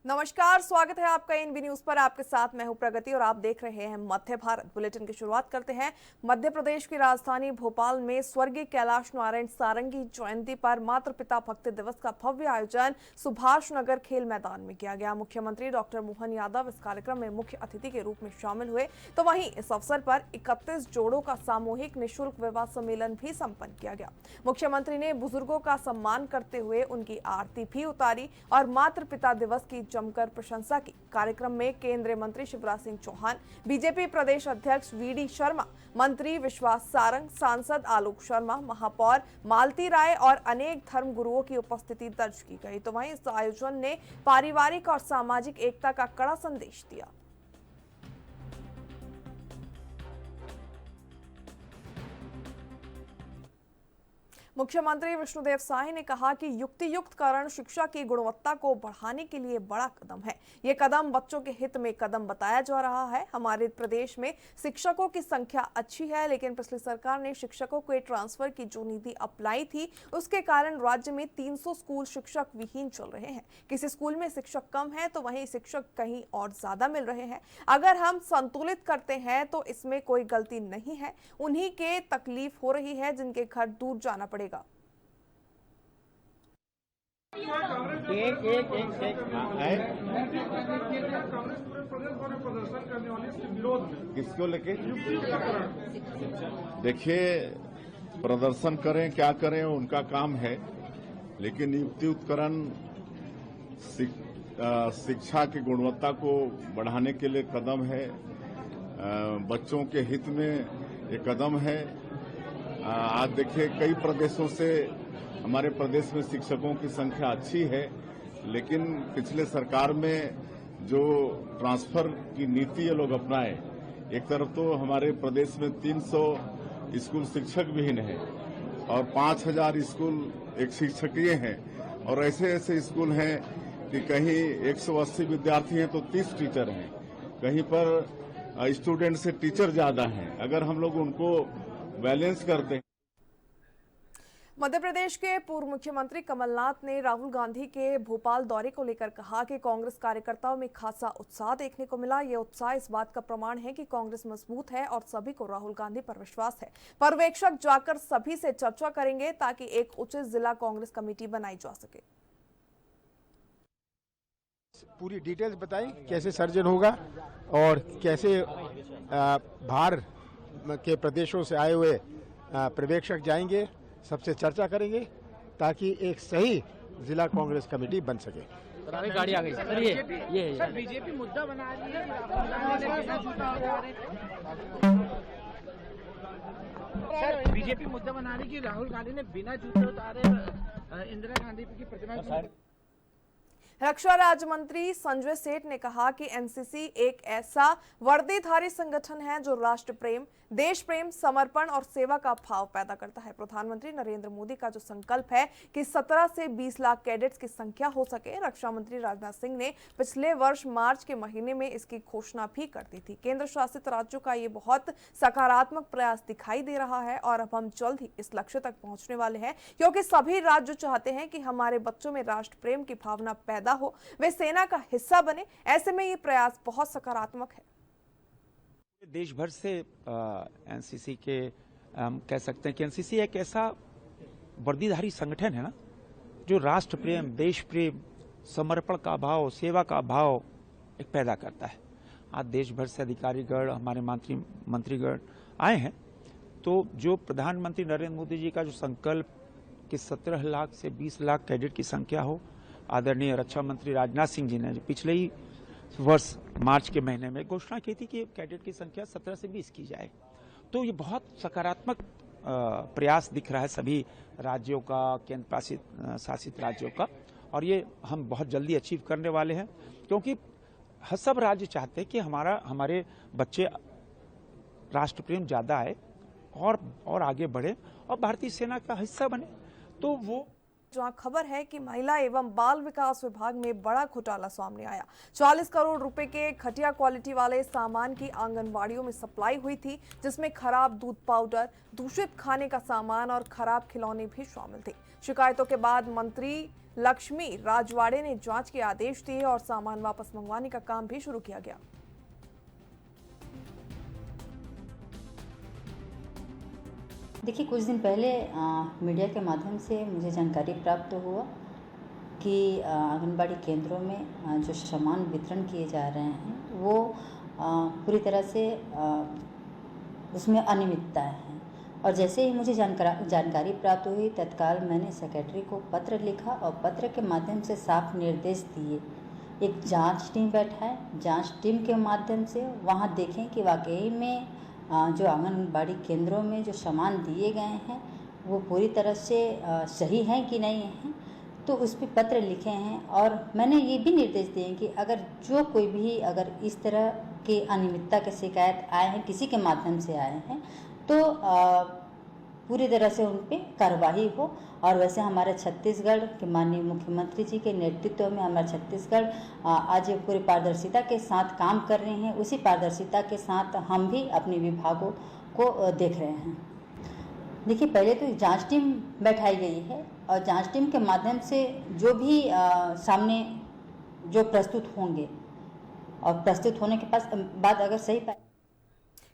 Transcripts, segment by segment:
नमस्कार, स्वागत है आपका एनबी न्यूज पर। आपके साथ मैं हूं प्रगति और आप देख रहे हैं मध्य भारत बुलेटिन की शुरुआत करते हैं। मध्य प्रदेश की राजधानी भोपाल में स्वर्गीय कैलाश नारायण सारंगी जयंती पर मातृ पिता भक्ति दिवस का भव्य आयोजन सुभाष नगर खेल मैदान में किया गया। मुख्यमंत्री डॉक्टर मोहन यादव इस कार्यक्रम में मुख्य अतिथि के रूप में शामिल हुए, तो वहीं इस अवसर पर 31 जोड़ों का सामूहिक निःशुल्क विवाह सम्मेलन भी संपन्न किया गया। मुख्यमंत्री ने बुजुर्गों का सम्मान करते हुए उनकी आरती भी उतारी और मातृ पिता दिवस की जमकर प्रशंसा की। कार्यक्रम में केंद्रीय मंत्री शिवराज सिंह चौहान, बीजेपी प्रदेश अध्यक्ष वीडी शर्मा, मंत्री विश्वास सारंग, सांसद आलोक शर्मा, महापौर मालती राय और अनेक धर्म गुरुओं की उपस्थिति दर्ज की गई। तो वहीं इस आयोजन ने पारिवारिक और सामाजिक एकता का कड़ा संदेश दिया। मुख्यमंत्री विष्णुदेव साय ने कहा कि युक्तियुक्तकरण शिक्षा की गुणवत्ता को बढ़ाने के लिए बड़ा कदम है। ये कदम बच्चों के हित में कदम बताया जा रहा है। हमारे प्रदेश में शिक्षकों की संख्या अच्छी है, लेकिन पिछली सरकार ने शिक्षकों के ट्रांसफर की जो नीति अपनाई थी, उसके कारण राज्य में 300 स्कूल शिक्षक विहीन चल रहे हैं। किसी स्कूल में शिक्षक कम है तो वहीं शिक्षक कहीं और ज्यादा मिल रहे हैं। अगर हम संतुलित करते हैं तो इसमें कोई गलती नहीं है। उन्हीं के तकलीफ हो रही है जिनके घर दूर जाना पड़ेगा। किसको लेके? देखिए, प्रदर्शन करें क्या करें उनका काम है, लेकिन युक्ति उत्करण शिक्षा की गुणवत्ता को बढ़ाने के लिए कदम है। बच्चों के हित में ये कदम है। आज देखिए, कई प्रदेशों से हमारे प्रदेश में शिक्षकों की संख्या अच्छी है, लेकिन पिछले सरकार में जो ट्रांसफर की नीति ये लोग अपनाए, एक तरफ तो हमारे प्रदेश में 300 स्कूल शिक्षक विहीन है और 5000 स्कूल एक शिक्षकीय हैं, और ऐसे ऐसे स्कूल हैं कि कहीं 180 विद्यार्थी हैं तो 30 टीचर हैं, कहीं पर स्टूडेंट से टीचर ज्यादा हैं। अगर हम लोग उनको बैलेंस करते हैं। मध्य प्रदेश के पूर्व मुख्यमंत्री कमलनाथ ने राहुल गांधी के भोपाल दौरे को लेकर कहा कि कांग्रेस कार्यकर्ताओं में खासा उत्साह देखने को मिला। यह उत्साह इस बात का प्रमाण है कि कांग्रेस मजबूत है और सभी को राहुल गांधी पर विश्वास है। पर्यवेक्षक जाकर सभी से चर्चा करेंगे ताकि एक उचित जिला कांग्रेस कमेटी बनाई जा सके। पूरी डिटेल्स बताई, कैसे सर्जन होगा और कैसे बाहर के प्रदेशों से आए हुए पर्यवेक्षक जाएंगे, सबसे चर्चा करेंगे ताकि एक सही जिला कांग्रेस कमेटी बन सके। गाड़ी आ गई सर, ये सर बीजेपी मुद्दा बना रही है। सर बीजेपी मुद्दा बना रही है कि राहुल गांधी ने बिना जूते उतारे इंदिरा गांधी की प्रतिमा। रक्षा राज्य मंत्री संजय सेठ ने कहा कि एनसीसी एक ऐसा वर्दीधारी संगठन है जो राष्ट्र प्रेम, देश प्रेम, समर्पण और सेवा का भाव पैदा करता है। प्रधानमंत्री नरेंद्र मोदी का जो संकल्प है कि 17 से 20 लाख कैडेट्स की संख्या हो सके, रक्षा मंत्री राजनाथ सिंह ने पिछले वर्ष मार्च के महीने में इसकी घोषणा भी कर दी थी। केंद्र शासित राज्यों का ये बहुत सकारात्मक प्रयास दिखाई दे रहा है और अब हम जल्द ही इस लक्ष्य तक पहुंचने वाले हैं, क्योंकि सभी राज्य चाहते हैं कि हमारे बच्चों में राष्ट्र प्रेम की भावना पैदा हो, वे सेना का हिस्सा बने। ऐसे में ये प्रयास बहुत सकारात्मक है। देश भर से एनसीसी के हम कह सकते हैं कि एनसीसी एक ऐसा वर्दीधारी संगठन है ना, जो राष्ट्र प्रेम, देश प्रेम, समर्पण का भाव, सेवा का भाव एक पैदा करता है। आज देश भर से अधिकारीगण, हमारे मंत्रीगण आए हैं, तो जो प्रधानमंत्री नरेंद्र मोदी जी का जो संकल्प कि 17 लाख से 20 लाख कैडेट की संख्या हो, आदरणीय रक्षा मंत्री राजनाथ सिंह जी ने पिछले ही वर्ष मार्च के महीने में घोषणा की थी कि कैडेट की संख्या 17 से 20 की जाए। तो ये बहुत सकारात्मक प्रयास दिख रहा है सभी राज्यों का, केंद्र शासित राज्यों का, और ये हम बहुत जल्दी अचीव करने वाले हैं, क्योंकि सब राज्य चाहते हैं कि हमारे बच्चे राष्ट्र प्रेम ज्यादा आए और आगे बढ़े और भारतीय सेना का हिस्सा बने। तो वो जहां खबर है कि महिला एवं बाल विकास विभाग में बड़ा घोटाला सामने आया। 40 करोड़ रुपए के घटिया क्वालिटी वाले सामान की आंगनबाड़ियों में सप्लाई हुई थी, जिसमें खराब दूध पाउडर, दूषित खाने का सामान और खराब खिलौने भी शामिल थे। शिकायतों के बाद मंत्री लक्ष्मी राजवाड़े ने जांच के आदेश दिए और सामान वापस मंगवाने का काम भी शुरू किया गया। देखिए, कुछ दिन पहले मीडिया के माध्यम से मुझे जानकारी प्राप्त हुआ कि आंगनबाड़ी केंद्रों में जो सामान वितरण किए जा रहे हैं वो पूरी तरह से उसमें अनियमितता है। और जैसे ही मुझे जानकारी प्राप्त हुई, तत्काल मैंने सेक्रेटरी को पत्र लिखा और पत्र के माध्यम से साफ निर्देश दिए। एक जांच टीम बैठाए, जांच टीम के माध्यम से वहाँ देखें कि वाकई में जो आंगनबाड़ी केंद्रों में जो सामान दिए गए हैं वो पूरी तरह से सही हैं कि नहीं हैं, तो उस पर पत्र लिखे हैं। और मैंने ये भी निर्देश दिए कि अगर जो कोई भी अगर इस तरह के अनियमितता के शिकायत आए हैं, किसी के माध्यम से आए हैं, तो पूरी तरह से उन पर कार्रवाई हो। और वैसे हमारे छत्तीसगढ़ के माननीय मुख्यमंत्री जी के नेतृत्व में हमारा छत्तीसगढ़ आज पूरी पारदर्शिता के साथ काम कर रहे हैं। उसी पारदर्शिता के साथ हम भी अपने विभागों को देख रहे हैं। देखिए, पहले तो जांच टीम बैठाई गई है और जांच टीम के माध्यम से जो भी सामने जो प्रस्तुत होंगे और प्रस्तुत होने के बाद अगर सही पाए।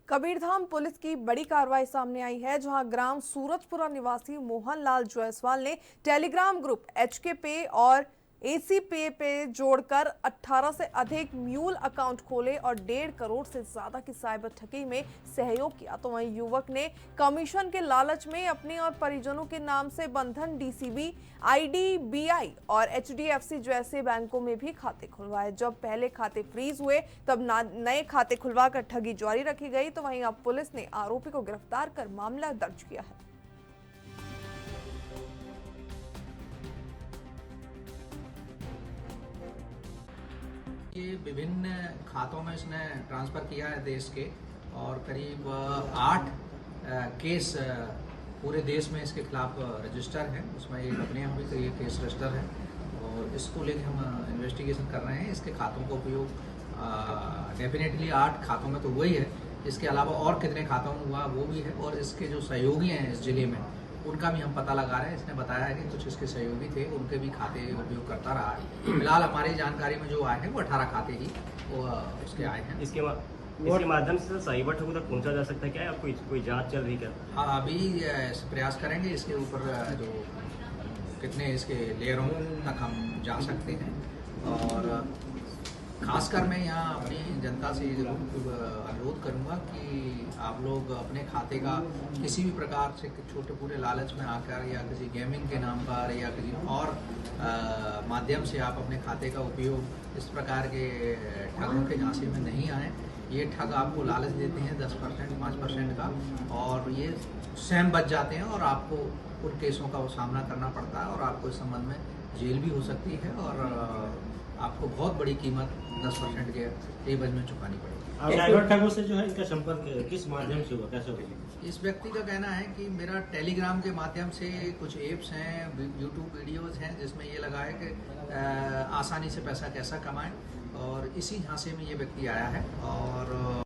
कबीरधाम पुलिस की बड़ी कार्रवाई सामने आई है, जहां ग्राम सूरजपुरा निवासी मोहनलाल जायसवाल ने टेलीग्राम ग्रुप HK पे और AC पे जोड़कर 18 से अधिक म्यूल अकाउंट खोले और 1.5 करोड़ से ज्यादा की साइबर ठगी में सहयोग किया। तो वहीं युवक ने कमीशन के लालच में अपने और परिजनों के नाम से बंधन, DCB, IDBI और HDFC जैसे बैंकों में भी खाते खुलवाए। जब पहले खाते फ्रीज हुए तब नए खाते खुलवाकर ठगी जारी रखी गई। तो वहीं अब पुलिस ने आरोपी को गिरफ्तार कर मामला दर्ज किया है। ये विभिन्न खातों में इसने ट्रांसफ़र किया है देश के, और करीब 8 केस पूरे देश में इसके खिलाफ रजिस्टर है। उसमें एक अपने यहाँ भी ये केस रजिस्टर है और इसको लेकर हम इन्वेस्टिगेशन कर रहे हैं। इसके खातों का उपयोग डेफिनेटली 8 खातों में तो हुआ ही है, इसके अलावा और कितने खातों में हुआ वो भी है। और इसके जो सहयोगी हैं इस जिले में उनका भी हम पता लगा रहे हैं। इसने बताया है कि कुछ इसके सहयोगी थे, उनके भी खाते उपयोग करता रहा है। फिलहाल हमारी जानकारी में जो आए हैं वो 18 खाते ही वो उसके आए हैं। इसके माध्यम से साइबर ठगों तक पहुंचा जा सकता है क्या? आपको कोई जांच चल रही क्या? हाँ, अभी प्रयास करेंगे इसके ऊपर जो कितने इसके लेयरों तक हम जा सकते हैं। और खासकर मैं यहाँ अपनी जनता से जरूर अनुरोध करूँगा कि आप लोग अपने खाते का किसी भी प्रकार से छोटे पूरे लालच में आकर या किसी गेमिंग के नाम पर या किसी और माध्यम से आप अपने खाते का उपयोग इस प्रकार के ठगों के झांसे में नहीं आए। ये ठग आपको लालच देते हैं 10%, 5% का, और ये स्वयं बच जाते हैं और आपको उन केसों का सामना करना पड़ता है और आपको इस संबंध में जेल भी हो सकती है और आपको बहुत बड़ी कीमत 10% के एवज में चुकानी पड़ेगी। साइबर ठगों से जो है इनका संपर्क किस माध्यम से हुआ, कैसे हुआ? इस व्यक्ति का कहना है कि मेरा टेलीग्राम के माध्यम से कुछ एप्स हैं, यूट्यूब वीडियोस हैं जिसमें ये लगा है कि आसानी से पैसा कैसा कमाएं, और इसी झांसे में ये व्यक्ति आया है। और